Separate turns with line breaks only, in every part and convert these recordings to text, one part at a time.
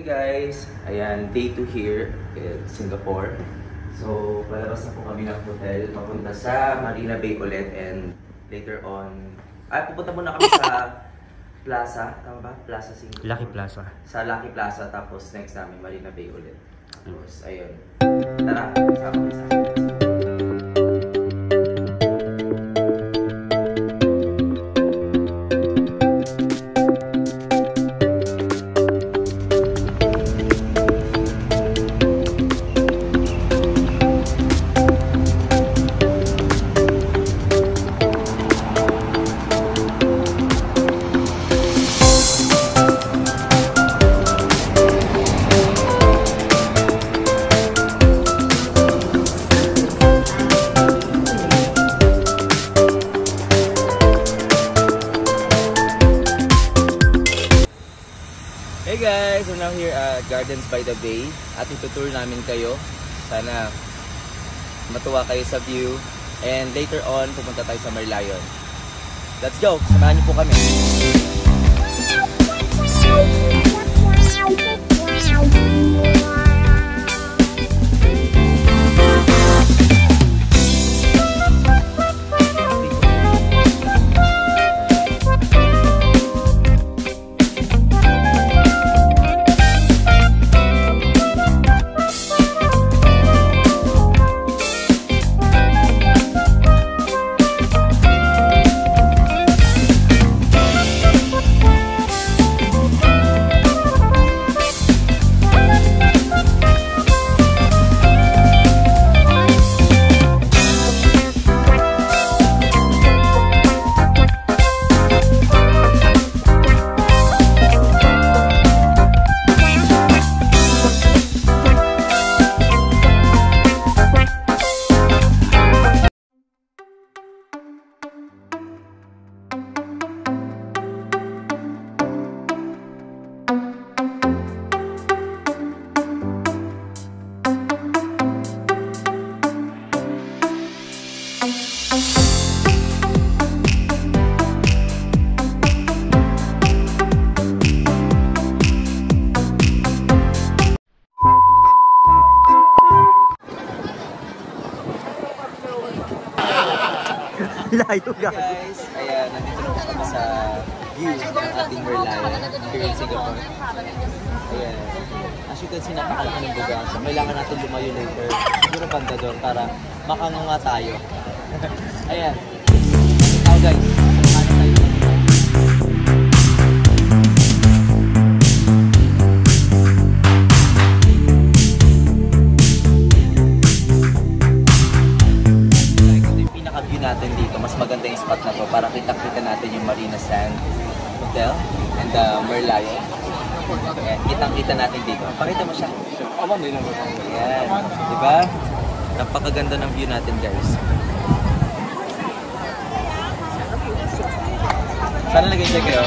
Guys, ayan, day 2 here in Singapore. So, palabas na po kami ng hotel, papunta sa Marina Bay ulit, and later on, pupunta muna kami sa Plaza, tama ba? Plaza Singapore.
Lucky Plaza.
Sa Lucky Plaza, tapos next namin Marina Bay ulit. Tapos, ayun. Tara, sama kami sa akin. Hey guys, we're now here at Gardens by the Bay at itutour namin kayo. Sana matuwa kayo sa view, and later on pupunta tayo sa Merlion. Let's go! Samahan niyo po kami!
Layo
guys, ayan, nandito na kami sa view ng ating Merlion here in Singapore. Ayan, as you can see, napakalaki ng buga. So, kailangan natin lumayo later. Siguro banda doon para makanganga tayo. Ayan, now guys, ano tayo? Natin dito, mas maganda yung spot na to para kita-kita natin yung Marina Sand Hotel and the Merlion. Ayan, kitang-kita natin dito. Pakita mo siya. Ayan, diba? Napakaganda ng view natin, guys. Sana lagay siya kayo.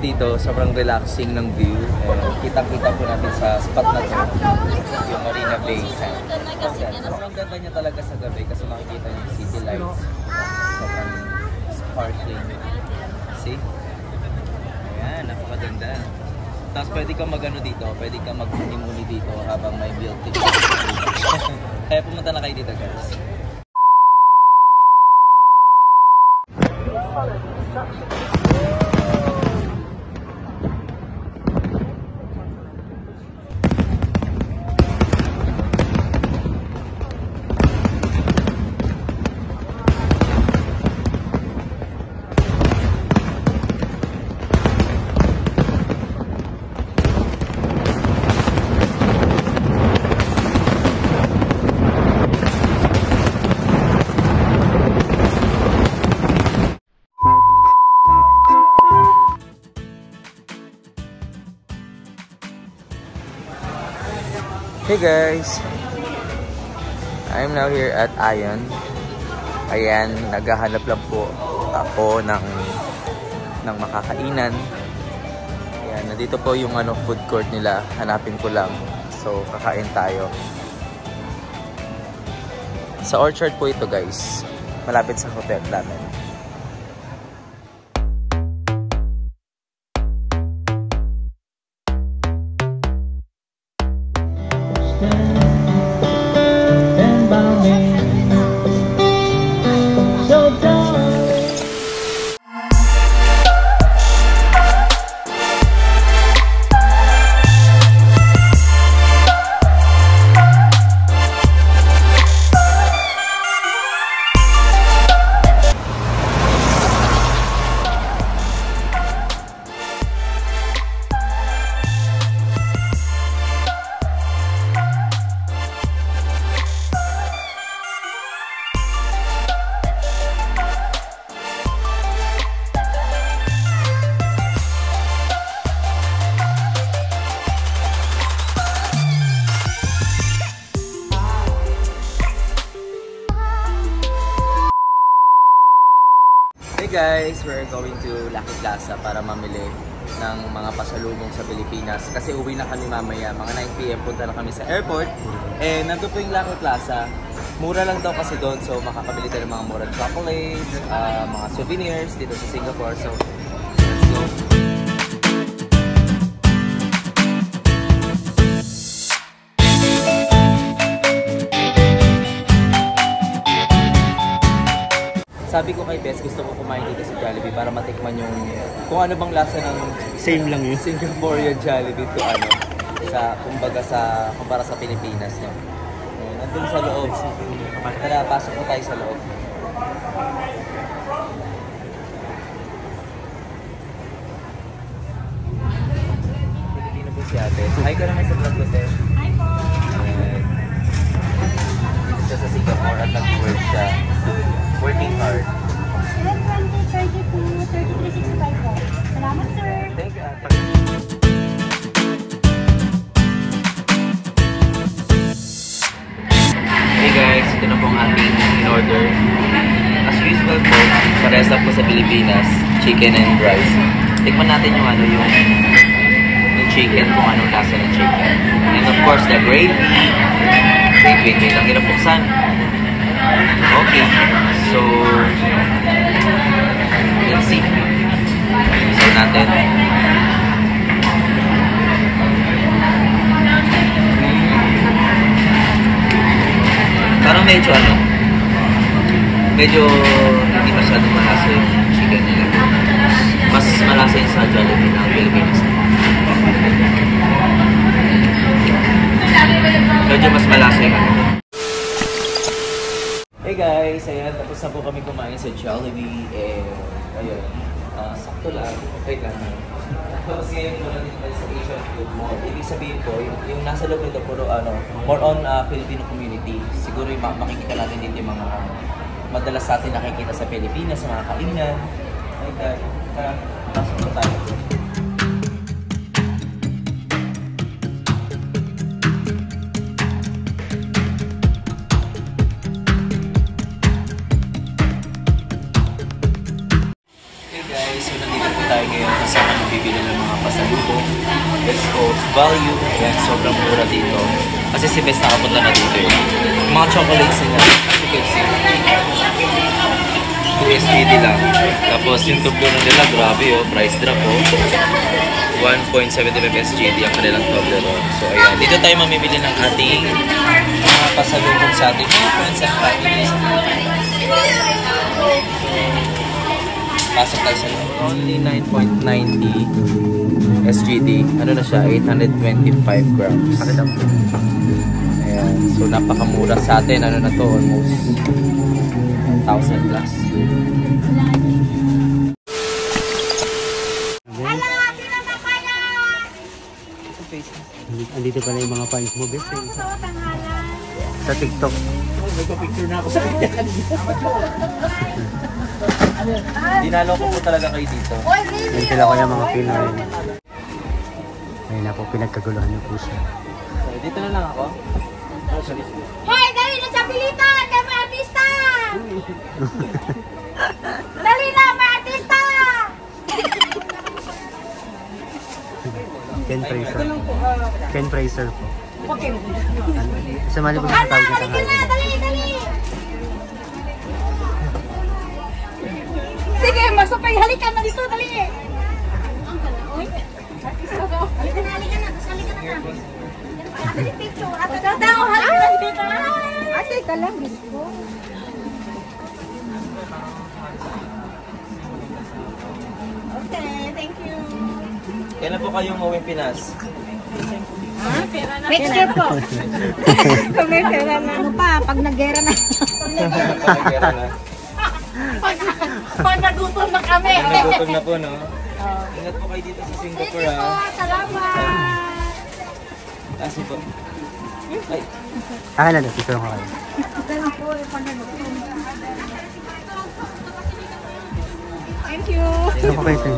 Dito, sobrang relaxing ng view. Kitang-kita po natin sa spot na to, yung Marina Bay Sand. Sobrang ganda niya talaga sa gabi kasi makikita niyo yung city lights. Sobrang parking. See? Ayan, napakaganda. Tapos pwede kang mag-ano dito, pwede kang mag-muni dito habang may milk tea. Kaya pumunta na kayo dito, guys. Hey guys! I'm now here at Ion. Ayan, naghahanap lang po ako ng makakainan. Ayan, nandito po yung food court nila. Hanapin ko lang. So, kakain tayo. Sa Orchard po ito guys. Malapit sa hotel namin. Hey guys, we're going to Lucky Plaza para mamili ng mga pasalubong sa Pilipinas kasi uwi na kami mamaya, mga 9 PM punta na kami sa airport. And nandun po yung Lucky Plaza, mura lang daw kasi doon, so makakabili tayo ng mga mura chocolates, mga souvenirs dito sa Singapore. So let's go! Sabi ko kay Bess, gusto ko kumain dito sa Jollibee para matikman yung kung ano bang lasa ng
Same lang yun.
Singaporean Jollibee to sa kumbaga kumpara sa Pilipinas, no. Nandun sa loob. Tara, pasok po tayo sa loob. Pilipino po si Ate. Hi ka naman sa vlog ko, Te.
Hi po!
Dito siya sa Singapore at nag-work siya. Working hard.
11, 20, 32, 33, 65 po. Salamat, sir!
Thank you, Ate. Hey guys, ito na po ang ating in-order. As usual po, parehas lang po sa Pilipinas, chicken and rice. Tikman natin yung yung chicken, kung anong lasa ng chicken. And of course, the gravy. Wait, ang hirap buksan. Okay, so let's see. So natin. Parang medyo hindi masyadong malasa yung chicken nila. Mas malasa yung sa Jollibee ng Pilipinas. Medyo mas malasa yung Hey guys, ayan, tapos na po kami kumain sa Jollibee. Ayun, sakto lang, okay lang. Tapos ngayon po natin tayo sa Asian Food Mall. Ibig sabihin po, yung nasa loob nito puro more on Filipino community. Siguro yung makikita natin dito yung mga madalas natin nakikita sa Pilipinas, sa mga kainan. Like that. Pasok po tayo. So nandito po tayo ngayon kasama bibili ng mga pasalubong. Let's go. Value. Ayan, sobrang mura dito. Kasi si Bess nakapunta na dito eh. Yung mga chocolates nila. As you can see. SGD lang. Tapos yung Toblerone nila, grabe oh, price drop oh. 1.75 SGD ang kanilang Toblerone. So ayan, dito tayo mamimili ng ating mga pasalubong sa ating mga friends and families. Pasok tayo sa only 9.90 SGD. Ano na siya? 825 grams. Ayan. So napakamura sa atin. Ano na to? Almost 1,000 plus.
Andito pala yung mga fans mo, bes. Sa TikTok.
Nagpa-picture na ako sa kanya kanina. Dinaloko po talaga kayo dito.
Yan sila ko yung mga Pinoy. Ayun na po, pinagkaguluhan niyo po siya.
So, dito na lang ako. Oh, sorry.
Hoy, dali na sa pilitan! Kaya may artista! Dali na, may artista!
Ken Fraser. Ken Fraser po. Sa mali po sa tawag niya
Dali na, dali, dali! Sige, masukay. Halika na dito, dali! Halika na, halika na. Halika na na. Dali, picture. Ato daw, halika na dito. Ate, ka lang, gusto. Okay, thank you.
Kailan po kayong uwing Pinas?
Next year po. Kung may pera na. Ano pa, pag nag-gera na.
Pag-gera na.
Pag nagutom na kami.
Nagutom na po, no? Ingat po kayo dito sa Singapore,
Thank you po,
ha?
salamat.
Kasi po. Ay,
Ah, na, picture ko kayo.
Thank you.
Ito po kayo, sir.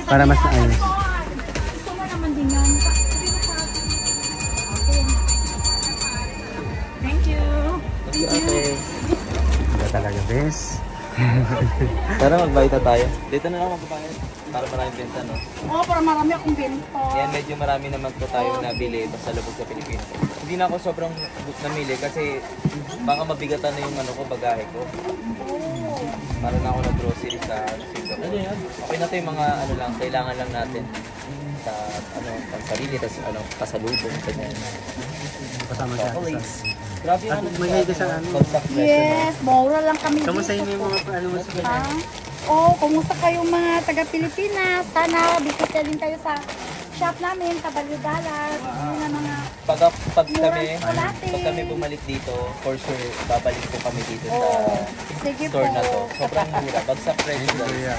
Para mas naayos.
Gusto mo naman din yan. Thank you.
thank you, ate.
Ito talaga, bes.
Tara, magbayad na tayo. Dito na lang magbayad. Para maraming benta, no?
Oo, para marami akong bento.
Yan, medyo marami naman po tayo nabili sa lubog sa Pilipinas. Hindi na ako sobrang namili kasi baka mabigatan na yung ano ko, bagahe ko. Para na ako nag-grocery sa Singapore. Okay na to yung mga ano lang, kailangan lang natin sa ano, pansarili, tapos ano, pasalubong, ganyan.
Kasama siya.
Chocolates. Grabe yung
At
ano,
may higit sa ano.
contact presyo, no?
Yes, mura lang kami
Kamusta
dito.
yung mga ano mo sa kanya?
Oh, kumusta kayong mga taga-Pilipinas? Sana bisita din kayo sa shop namin, Kabalyudalas. Yun na mga
Pag kami bumalik dito, for sure, babalik po kami dito sa
sige
store
po.
na to. Sobrang mura. Bagsak presyo guys.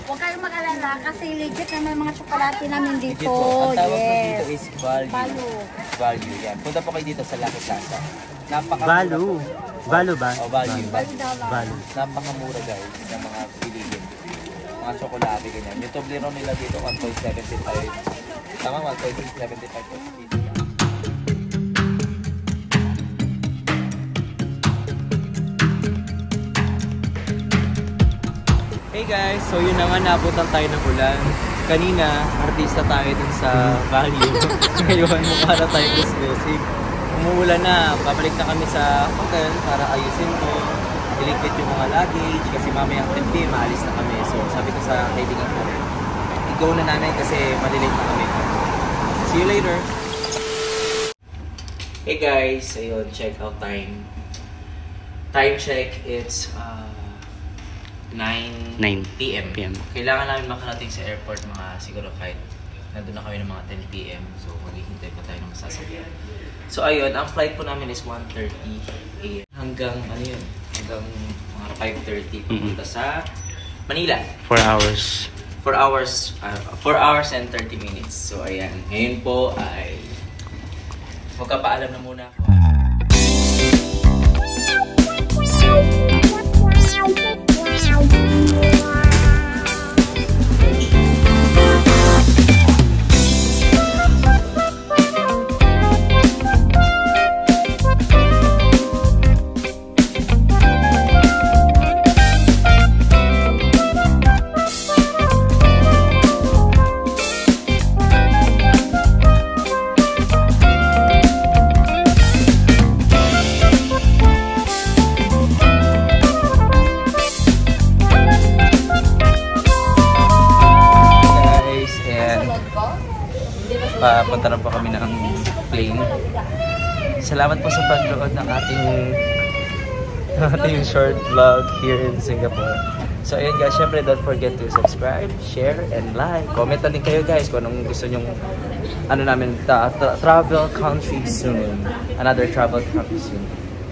Huwag kayong mag-alala kasi legit na may mga tsokolate namin
Legit
dito.
po. Ang tawag po dito
Yes.
is value.
Value.
Value, yan. Punta po kayo dito sa Lucky Plaza.
Value. Value ba?
Oh, value.
Value daw lang.
Value.
Napakamura guys ng mga piliin. Mga tsokolate, ganyan. Yung Toblerone nila dito, 1.75. Tama, 1.75 po. Hey guys, so yun na nga, naabutan tayo ng ulan. Kanina, artista tayo dun sa Value. Ngayon, mukha na tayo music. Umuulan na, babalik na kami sa hotel para ayusin ko. Iligpit yung mga luggage kasi mamaya ang 10 p.m. maalis na kami. So sabi ko sa kaibigan ko, i-go na namin kasi malilate na kami. See you later! Hey guys, ayun, check out time. Time check, it's 9 p.m. Kailangan namin makarating sa airport mga siguro kahit nandun na kami ng mga 10 p.m. So maghihintay pa tayo ng masasakyan. So ayun, ang flight po namin is 1:30 a.m. hanggang ano yun, hanggang mga 5:30 pupunta sa Manila.
4 hours.
4 hours and 30 minutes. So ayan, ngayon po ay magpapaalam na muna ako. Papunta na po kami ng plane. Salamat po sa pagnood ng ating short vlog here in Singapore. So ayun guys, syempre don't forget to subscribe, share, and like. Comment na din kayo guys kung anong gusto nyong namin, travel country soon. Another travel country soon.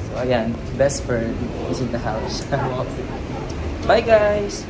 So ayan, best friend is in the house. Bye guys!